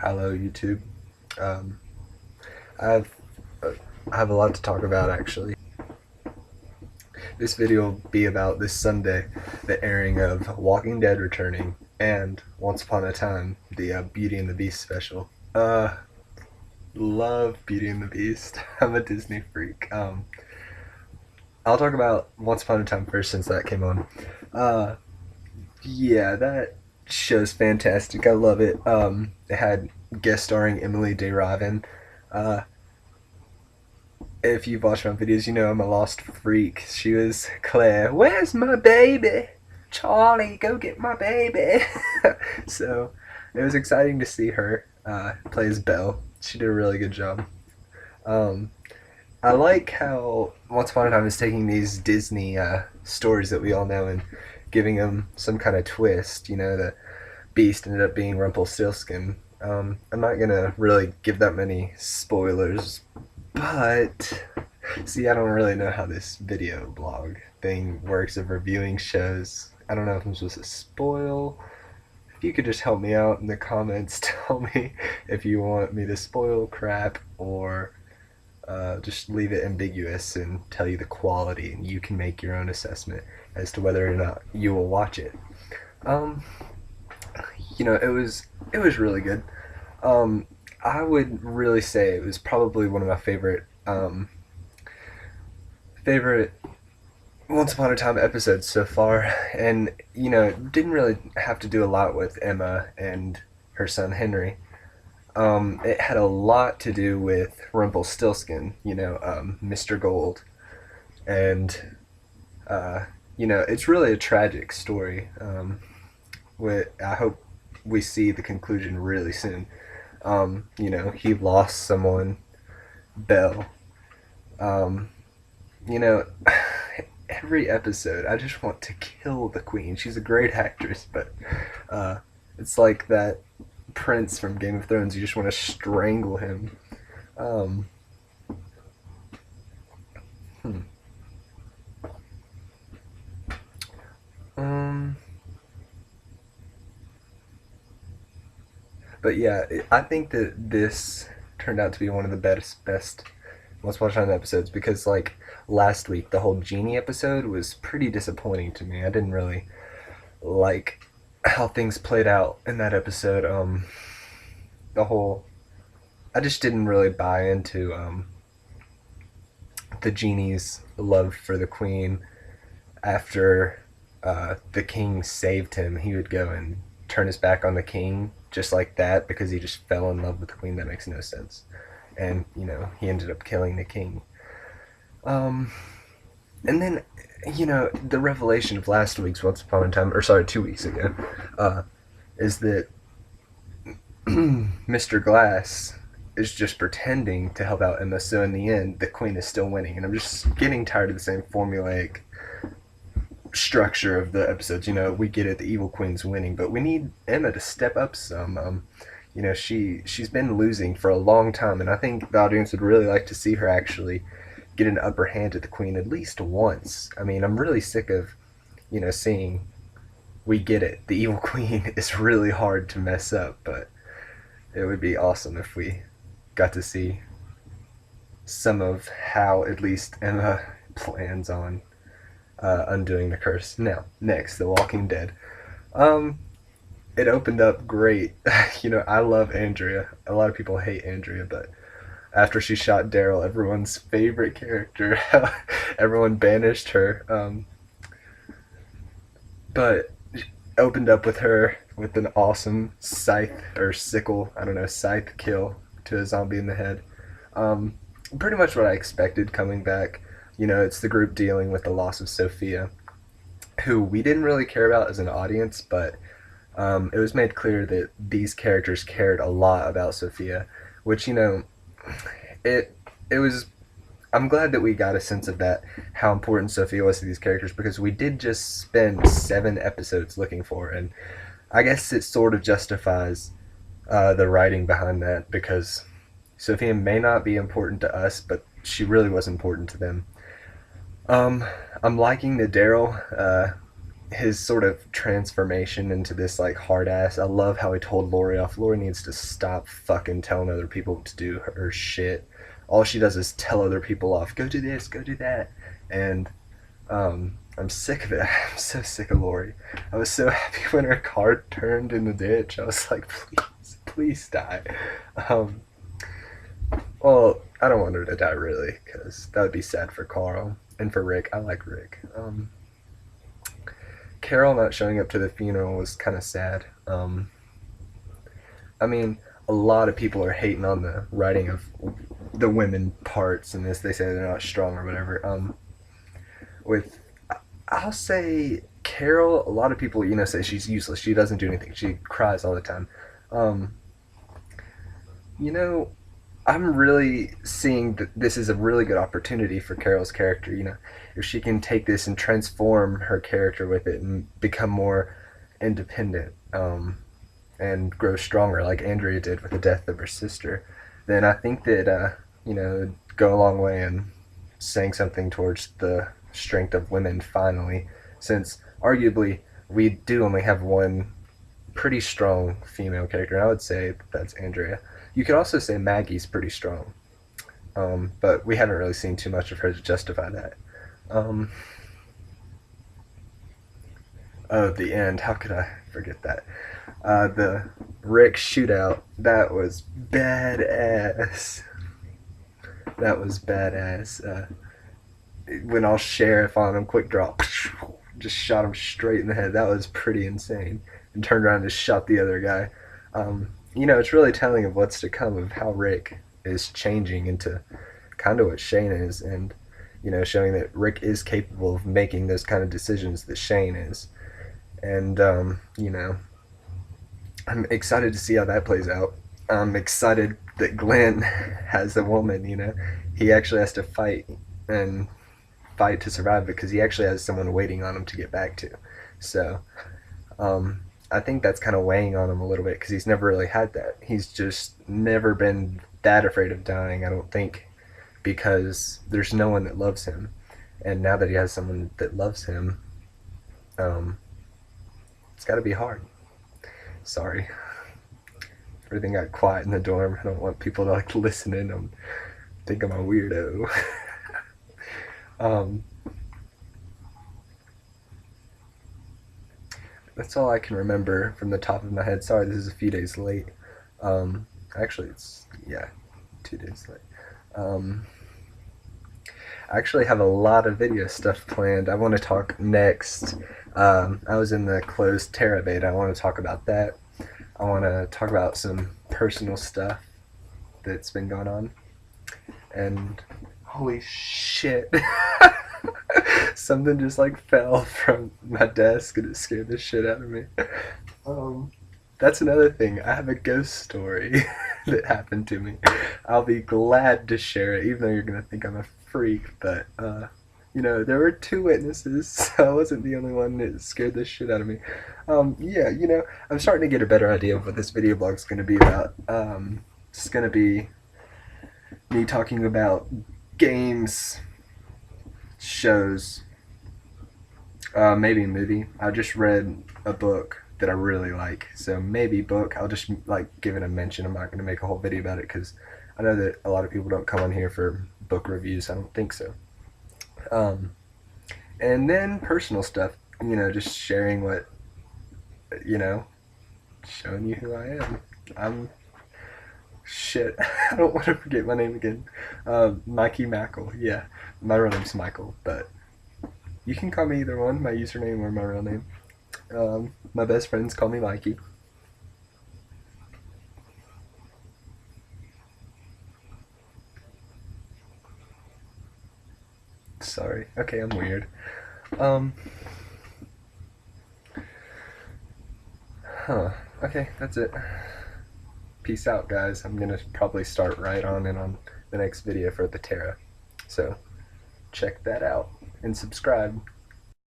Hello, YouTube. Um, I have uh, I have a lot to talk about actually. This video will be about this Sunday, the airing of Walking Dead returning and Once Upon a Time, the Beauty and the Beast special. Love Beauty and the Beast. I'm a Disney freak. I'll talk about Once Upon a Time first since that came on. Uh, yeah, that show's fantastic. I love it. It had guest starring Emily DeRaven. Uh, if you've watched my videos, you know I'm a lost freak. She was Claire. Where's my baby? Charlie, go get my baby. So it was exciting to see her play as Belle. She did a really good job. Um, I like how Once Upon a Time is taking these Disney stories that we all know and giving them some kind of twist. You know, the Beast ended up being Rumpelstiltskin. I'm not gonna really give that many spoilers, but see, I don't really know how this video blog thing works of reviewing shows. I don't know if I'm supposed to spoil. If you could just help me out in the comments, tell me if you want me to spoil crap or just leave it ambiguous and tell you the quality, and you can make your own assessment as to whether or not you will watch it. Um, it was really good. Um, I would really say it was probably one of my favorite Once Upon a Time episodes so far, and didn't really have to do a lot with Emma and her son Henry. It had a lot to do with Rumpelstiltskin, Mr. Gold, and it's really a tragic story. I hope we see the conclusion really soon. He lost someone, Belle. Um, you know, every episode, I just want to kill the queen. She's a great actress, but uh, it's like that prince from Game of Thrones. You just want to strangle him. Um, hmm. um, but yeah, I think that this turned out to be one of the best Once Upon a Time episodes because, like, last week, the whole Genie episode was pretty disappointing to me. I didn't really like how things played out in that episode. The whole I just didn't really buy into the genie's love for the queen. After the king saved him, he would go and turn his back on the king just like that because he just fell in love with the queen. That makes no sense. And he ended up killing the king. Um, and then the revelation of last week's Once Upon a Time, or sorry, 2 weeks ago, uh, is that Mr. Glass is just pretending to help out Emma. So in the end, the queen is still winning, and I'm just getting tired of the same formulaic structure of the episodes. We get it, the evil queen's winning, but we need Emma to step up some. She's been losing for a long time, and I think the audience would really like to see her actually get an upper hand at the queen at least once. I mean, I'm really sick of seeing we get it. The evil queen is really hard to mess up, but it would be awesome if we got to see some of how at least Emma plans on undoing the curse. Now, next, The Walking Dead. Um, it opened up great. I love Andrea. A lot of people hate Andrea, but after she shot Daryl, everyone's favorite character, everyone banished her. But opened up with her with an awesome scythe or sickle, I don't know, scythe kill to a zombie in the head. Um, Pretty much what I expected coming back. It's the group dealing with the loss of Sophia, who we didn't really care about as an audience, but it was made clear that these characters cared a lot about Sophia, which it it was. I'm glad that we got a sense of that, how important Sophia was to these characters, because we did just spend 7 episodes looking for her, and I guess it sort of justifies the writing behind that, because Sophia may not be important to us, but she really was important to them. I'm liking that Daryl his sort of transformation into this like hard ass. I love how he told Lori off. Lori needs to stop fucking telling other people to do her shit. All she does is tell other people off. Go do this, go do that. And I'm sick of it. I'm so sick of Lori. I was so happy when her car turned in the ditch. I was like, please, please die. Um, well, I don't want her to die really, because that would be sad for Carl and for Rick. I like Rick. Carol not showing up to the funeral was kind of sad. I mean, a lot of people are hating on the writing of the women parts in this. They say they're not strong or whatever. With I'll say Carol, a lot of people, say she's useless. She doesn't do anything. She cries all the time. Um, you know, I'm really seeing that this is a really good opportunity for Carol's character. If she can take this and transform her character with it and become more independent, and grow stronger, like Andrea did with the death of her sister, then I think that it'd go a long way in saying something towards the strength of women finally, since arguably we do only have one pretty strong female character, and I would say that's Andrea. You could also say Maggie's pretty strong, but we haven't really seen too much of her to justify that. Um, oh, the end. How could I forget that? The Rick shootout. That was badass. That was badass. Went all sheriff on him, quick draw. Just shot him straight in the head. That was pretty insane. And turned around and just shot the other guy. It's really telling of what's to come, of how Rick is changing into kind of what Shane is, and showing that Rick is capable of making those kind of decisions that Shane is. And I'm excited to see how that plays out. I'm excited that Glenn has a woman. He actually has to and fight to survive, because he actually has someone waiting on him to get back to. So I think that's kind of weighing on him a little bit, because he's never really had that. He's just never been that afraid of dying, I don't think, because there's no one that loves him. And now that he has someone that loves him, um, it's got to be hard. Sorry. Everything got quiet in the dorm. I don't want people to listen in. Think I'm a weirdo. um, that's all I can remember from the top of my head. Sorry, this is a few days late. Actually, it's 2 days late. I actually have a lot of video stuff planned. I want to talk next. I was in the closed Terra beta. I want to talk about that. I want to talk about some personal stuff that's been going on. And holy shit. Something just fell from my desk and it scared the shit out of me. That's another thing. I have a ghost story that happened to me. I'll be glad to share it, even though you're gonna think I'm a freak. But there were 2 witnesses, so I wasn't the only one that scared the shit out of me. I'm starting to get a better idea of what this video blog is gonna be about. It's gonna be me talking about games, shows, maybe a movie. I just read a book that I really like, so maybe book. I'll just give it a mention. I'm not going to make a whole video about it, because I know that a lot of people don't come on here for book reviews. I don't think so. And then personal stuff, just sharing what, showing you who I am. I'm shit. I don't want to forget my name again. Mikey Mackle. Yeah, my real name's Michael, but you can call me either one, my username or my real name. My best friends call me Mikey. Sorry. Okay, I'm weird. Okay, that's it. Peace out, guys. I'm gonna probably start right on in on the next video for the Terra. So, check that out and subscribe.